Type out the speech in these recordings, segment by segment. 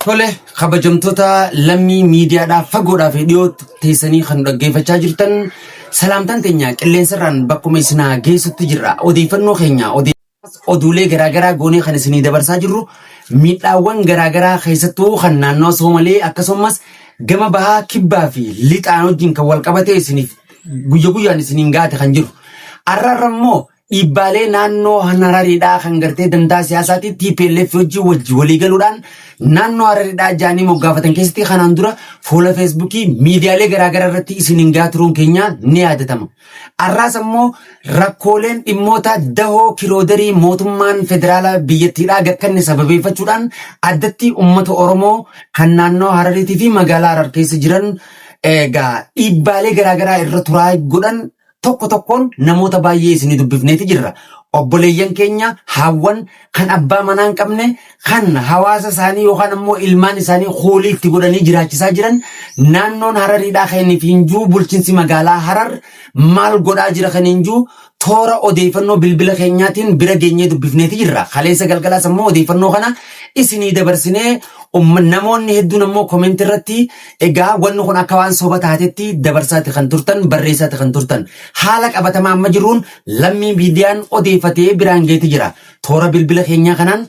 Tole kabajamtoota lammii miidiyaadhaaf fagoodhaaf dhiyootti teessanii kan dhaggeeffachaa jirtan salaamtaan teenya qilleensarraan bakkuma isinaa geessutti jirra. Odeeffannoo keenya oduulee garaagaraa goonee kan isinii dabarsaa jirru miidhaawwan garaagaraa keessattuu kan naannoo Soomalee akkasumas gama bahaa kibbaa fi lixaan wajjin kan wal qabatee isiniif guyyaan isiniin gaate kan jiru. Arraarra immoo dhiibbaalee naannoo Harariidhaa kan gartee dantaa siyaasaatti TPLF wajjin walii galuudhaan naannoo Harariidhaa jaanii moggaafatan keessatti kanaan dura fuula Feesbuukii miidiyaalee garaagaraa irratti isiniin gaaturuun keenya ni yaadatama. Arraas immoo rakkooleen dhimmoota dahoo kiloodarii mootummaan federaalaa biyyattiidhaa gakkanne sababeeffachuudhaan addatti uummata Oromoo kan naannoo Harariitii fi magaalaa Harar keessa jiran egaa dhiibbaalee garaagaraa irra turaa godhan tokko tokkoon namoota baay'ee isinii dubbifneeti jirra. Obboleeyyan keenya haawwan kan abbaa manaa hin qabne kan hawaasa isaanii yookaan immoo ilmaan isaanii hoolii itti godhanii jiraachisaa jiran naannoon Harariidhaa kan inni fiinjuu bulchiinsi magaalaa Harar maal godhaa jira kan hinjuu toora odeeffannoo bilbila keenyaatiin bira geenyee dubbifneeti jirra. Kaleessa galgalaas immoo odeeffannoo kana isinii dabarsinee namoonni hedduun immoo koomenti irratti egaa wanni kun akka waan soba taatetti dabarsaati kan turtan barreessaati kan turtan haala qabatamaa amma jiruun lammii miidiyaan odeeffatee biraan geeti jira. Toora bilbila keenyaa kanaan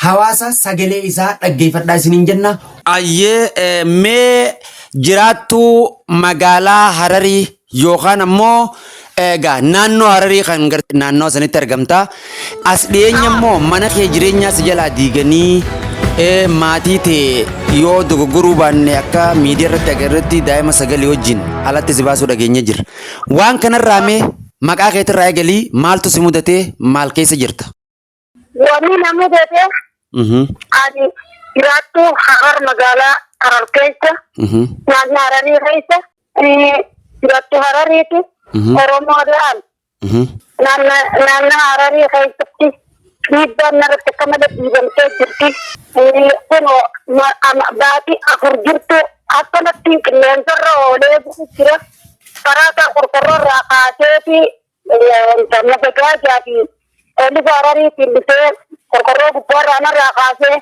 hawaasa sagalee isaa dhaggeeffadhaa isiniin jenna. Ayyee mee jiraattuu magaalaa Hararii yookaan ammoo egaa naannoo Hararii kan naannoo sanitti argamta. As dhiyeenya immoo mana kee jireenyaa si jalaa diiganii maatii ta'e yoo dogoggoruu baanne akka miidiyaa irratti agarratti daa'ima sagalee wajjin alatti si baasuu dhageenya jira. Waan kanarraa mee maqaa keetirraa eegalii maaltu si mudatee maal keessa jirta? Wanni na mudate ani jiraattuu Harar magaalaa Harar keessa naannoo Hararii keessa jiraattuu Harariiti Oromoodhaan naannoo Hararii keessatti dhiibbaan narratti akka malee dhiibamtee jirti. Kun baatii afur jirtu akkanatti qilleensarra oolee jira. Karaa qorqorroo irraa kaaseeti nafagaajaa fi oliva Harariitiin dhufee qorqorroo gubbaarraa narraa kaasee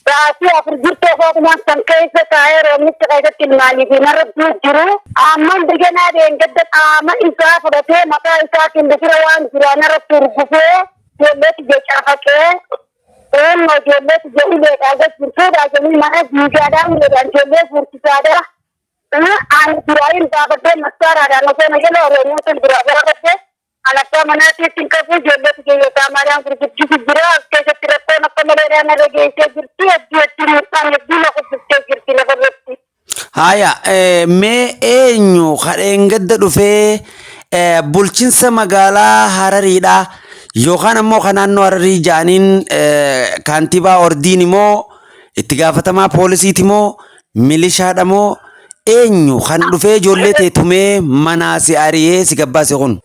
baatii afur jirtu akkasumas kan keessa taa'ee roobnichi keessatti ilmaanii fi narra jiru. Amman biganaa deengadda qaama isaa fudhatee mataa isaatiin bifira waan jiraan irratti urgufee ijoolleetti jechaafaqee ijoolleetti jedhuleedhaa gajjirtuudhaa jedhanii mana diigaadhaa uleedhaan ijoollee furtisaadha. Ani duraayin baafadhee massaaraadhaan osoo na jala Oromoota biraa barabaddee alabbaa manaatiitti hin qabu ijoolleetti geeyyataa maadhaan gurguddisi jira. As keessatti rakkoon akka maleedhaan narra geessee jirti. Hedduu miidhaan hedduu na qubbiftee jirti lafa irratti. Haya mee eenyu kadheen gadda dhufee bulchiinsa magaalaa Harariidhaa yookaan ammoo kan naannoo Hararii jaaniin kaantibaa ordiin immoo itti gaafatamaa poolisiiti moo milishaadha moo eenyu kan dhufee ijoollee teetumee manaa si ari'ee si gabbaase kun?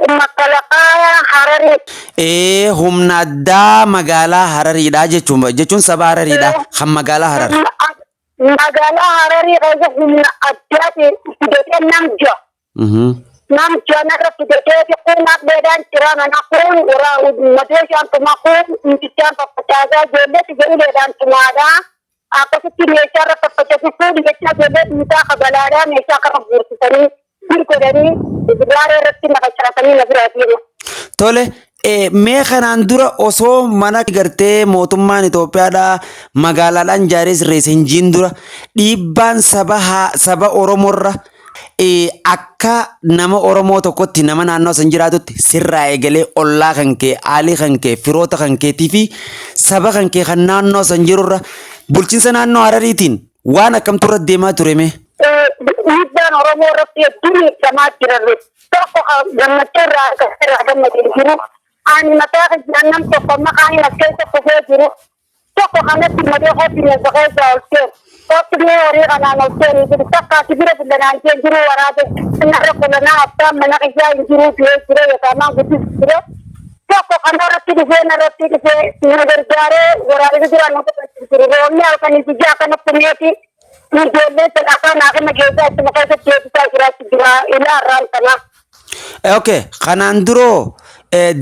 Makalaqaa Hararii. Humna addaa magaalaa Harariidhaa jechuun saba Harariidhaa kan magaalaa Harar. Magaalaa Hararii keessa humna addaatiin fidatee namja. Namja narra fidatee kun abdeedhaan jira mana kun mateeshaan tuma kun intichaan faffacaasaa ijoolleetti jedhuleedhaan tumaadhaa. Akkasitti meeshaa irra faffacasisuun jecha ijoollee dhiitaa kabalaadhaa meeshaa kana guursisanii godhanii bidiraalee irratti naqachaasanii na biraa deemu. Tole mee kanaan dura osoo mana gartee mootummaan Itoophiyaadhaa magaalaadhaan ijaaree sirreessa hin jiin dura dhiibbaan saba Oromoorra akka nama Oromoo tokkotti nama naannoo san jiraatutti sirraa eegalee ollaa kan kee aalii kan kee firoota kan keetii fi saba kan kee kan naannoo san jirurra bulchiinsa naannoo Harariitiin waan akkamtu irra deemaa ture mee? Dhiibbaan Oromoo irratti hedduu miidhamaa jirarre tokko gammachuu irraa gammadee jiru. Ani mataa kan nam tokko maqaan as keessa kufee jiru tokko kanatti madee bineensa keessa oolchee Tokkummaa horii kanaan olcheen jiru takka sibira filannaan kee jiru waraabee narra kulanaa abbaan mana ijaa hin jiru jire yookaan guddis jire tokko kanarratti dhufee narratti dhufee na gargaaree waraabee jiraan nama jiru roobni halkanii ijaa kanatti meeti ijoollee sadaqaa naafina keessaa itti maqaa keessatti eebbisaa jiraachuu jira ilaarraan kana. Okay, kanaan duroo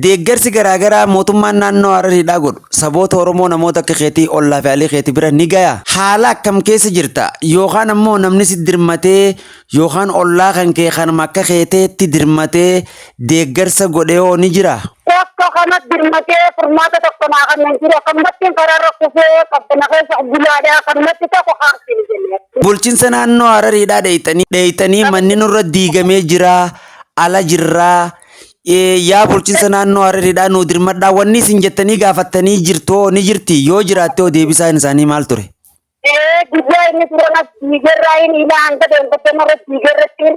deeggarsi garaagaraa mootummaan naannoo Harariidhaa godhu saboota Oromoo namoota akka keetii ollaa fi alii keetii bira ni gaya. Haala akkam keessa jirta yookaan ammoo namni si dirmatee yookaan ollaa kan kee kanuma akka keeteetti dirmatee deeggarsa godhee hoo ni jira? Tokko kanatti dirmatee furmaata tokko naa kan jiru akkanumatti karaarra kufee qabbana keessa bulaadhaa akkanumatti tokko kaartiin jennee. Bulchiinsa naannoo Harariidhaa dheeyxanii manni nurra diigamee jira ala jirraa. Yaa bulchiinsa naannoo Harariidhaa nu dirmadhaa wanni isin jettanii gaafattanii jirtoo ni jirti yoo jiraatte deebisaan isaanii maal ture? Guyyaa inni turan diigarraa inni ilaa hanga deemtattee marra diigarratti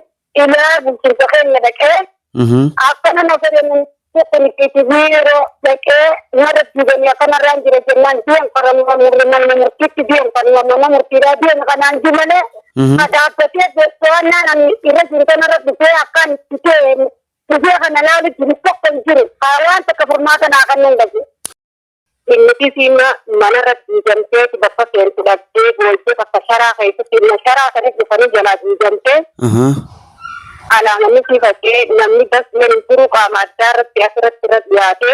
ilaa bulchiinsa keenya dhaqee akkana na fedhan tokkonitti biiroo dhaqee marra diiganii akkanarraan jira jennaan diyan qaramuma mana murtiitti diyan qarama mana murtiidhaa diyan kanaan jimalee dhaabbatee beektoonnaan ani irra jiru kanarra dhufee akkaan itti ta'e Saya akan lalu jadi pokok juru. Kawan tak kehormatan akan mengaji. Ini sih mana rati jamte tidak pakai tidak deh. Boleh pakai syarah itu tidak syarah karena kita ni jalan jamte. Anak kami sih pakai kami das menurut kamadar tiap surat biasa.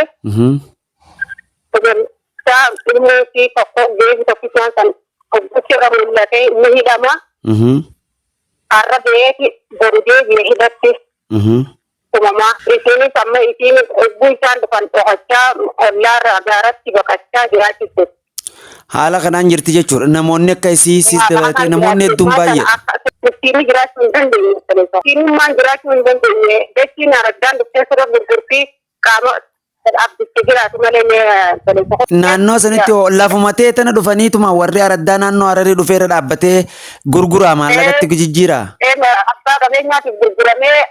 Kemudian saya ilmu sih pokok deh tapi jangan bukan orang lelaki ini dama. Arab deh baru deh hidup sih. Mama isini sama isini bukan depan tohaca olah agarat tiba kaca jiraati. Haala kanaan jirti jechuudha namoonni akka isii dabalatee namoonni hedduun baay'ee. Isini jiraachuu hin dandeenye. Isini maan jiraachuu hin dandeenye. Jechi naradaan dhuftee sirra gurgurtii qaama abditti jiraatu malee. Naannoo sanitti lafumatee tana dhufaniituma warri araddaa naannoo Hararii dhufeera dhaabbatee gurguraa maallaqatti jijjiira. Abbaa qabeenyaatiif gurguramee.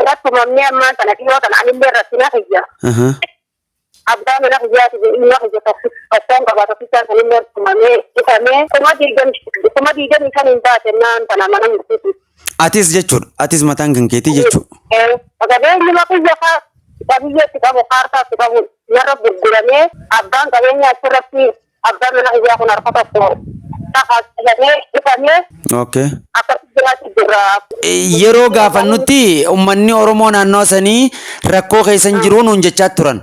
Akkuma mi'a ammaa kana dhiyoo kana ani illee irratti na hiyya. Abbaa mana hiyyaati inni hiyya tokkoon qabaatu fiisaan kan inni tumamee dhufamee kuma diiganii kan hin baate naan kana mana murtiiti. Atis jechuudha. Atis mataan kan keetii jechuudha. Qabeenyuma kiyya qabiyyeetti qabu kaartaatti qabu narra gurguramee abbaan qabeenyaa achirratti abbaan mana hiyyaa kun harka tokko taasisamee dhufamee. Okay. Yeroo gaafannutti uummanni Oromoo naannoo sanii rakkoo keessan jiru nuun jechaa turan.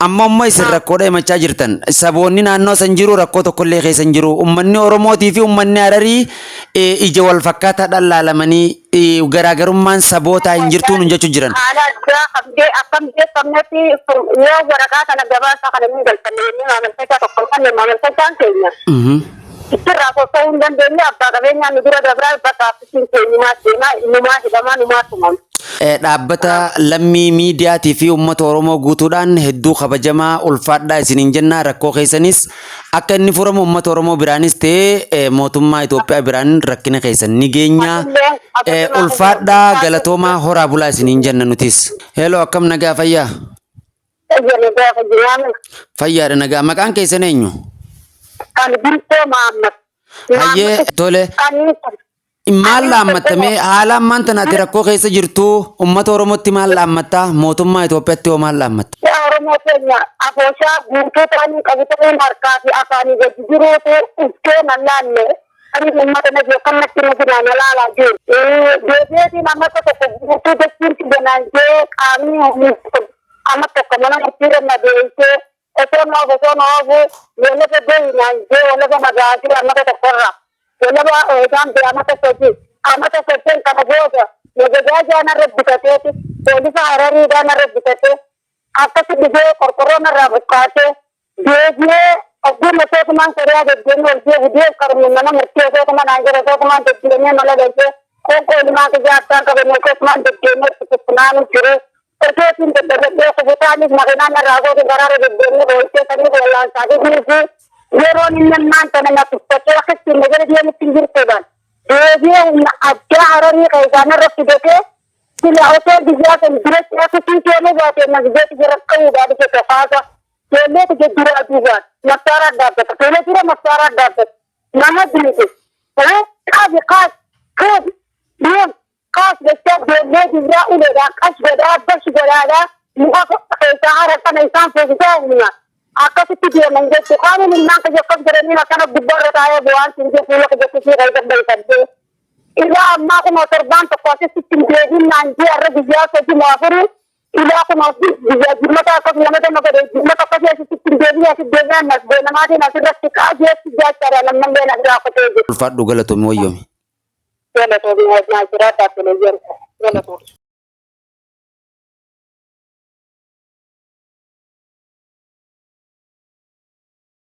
Amma isin rakkoodha himachaa jirtan. Saboonni naannoo san jiru rakkoo tokkollee keessan jiru. Uummanni Oromootii fi uummanni Hararii ija wal fakkaataadhaan laalamanii garaagarummaan sabootaa hin jirtu nuun jechuu jiran. Akkam jeeffamnetti yoo waraqaa kana gabaasa kana hin galfannee maamalfachaa tokko kanneen maamalfachaan keenya. Irraa sosoo hin dandeenye abbaa qabeenyaa nu bira dabraa bakka akkasiin keenyumaa seenaa numaa hidhamaa numaa tumamu. Dhaabbata lammii miidiyaatii fi uummata Oromoo guutuudhaan hedduu kabajamaa ulfaadhaa isiniin jenna rakkoo keessanis akka inni furamu uummata Oromoo biraanis ta'ee mootummaa Itoophiyaa biraan rakkina keessan ni geenya ulfaadhaa galatoomaa horaa bulaa isiniin jenna nutis. Hello akkam nagaa fayyaa? Fayyaadha nagaa maqaan keessan eenyu? Kan Binto Muhammad. Hayyee tole. Maal laammattamee haala ammaan tanaati rakkoo keessa jirtu uummata Oromootti maal laammattaa mootummaa Itoophiyaatti hoo maal laammatta? Oromoo keenya afooshaa guutuu ta'anii qabatanii harkaa fi afaanii gadi jiruutu uffee nallaanne kan uummata na beekan natti nu finaan alaalaa jiru. Deebiitiin amma tokko guutuu jechuun banaan jee qaamni amma tokko mana murtii na beeksee osoo noofu walafa deeminaan jee walafa magaajira amma tokkorraa. Walafa eegaan bee amma tokkotiin kana booda nagajaa na rabbitateeti poolisa Harariidhaa na rabbitatee akkasi dhibee qorqorroo narraa buqqaatee deebi'ee ogguma sootumaan sariyaa deddeemee ol deebi'ee qarmuun nama murtii sootumaan aanjira sootumaan deddeemee mala galchee qoonqoolumaa kijaabtaan qabamee sootumaan deddeemee itti jiru osootiin daddarradhee kubutaanis makinaan narraa goote garaara deddeemee boolchee sanii boolaansaatii jirti yeroon inni ammaan tana na tuffatee akkasiin nagara deemutti hin jirtuudhaan deebi'ee humna addaa Hararii keessaan irra fidatee sila otoo biyyaa kan biratti akkasii keenuu baatee nagdeeti jira qabuudhaan ije kafaasa keelleeti jeddura aduubaan massaaraa dhaabbata keellee jira massaaraa dhaabbata nama diite qaabi qaas deem qaas jechaa deemnee jibraa uleedhaan qash godhaa bash godhaadhaa muka keessaa hara kana isaan foosisaa humna akkasitti deeman jechu qaamiin ilmaan ka jekkam jedhanii akkana gubbarra taa'ee bu'aan siinjee fuula ka jettisii qaysa baysadee ilaa ammaa kun torbaan tokko asitti deebiin naan jee arra guyyaa sadii maafuru Ila ko ma biya jimata ko lamada magade jimata ko ya si debiya nas be na mate na sirratti ka je si ja tara nan nan na gra ko te ulfaadhu galatoomii wayyoome. Galatoomii na jira ta television galatoomii.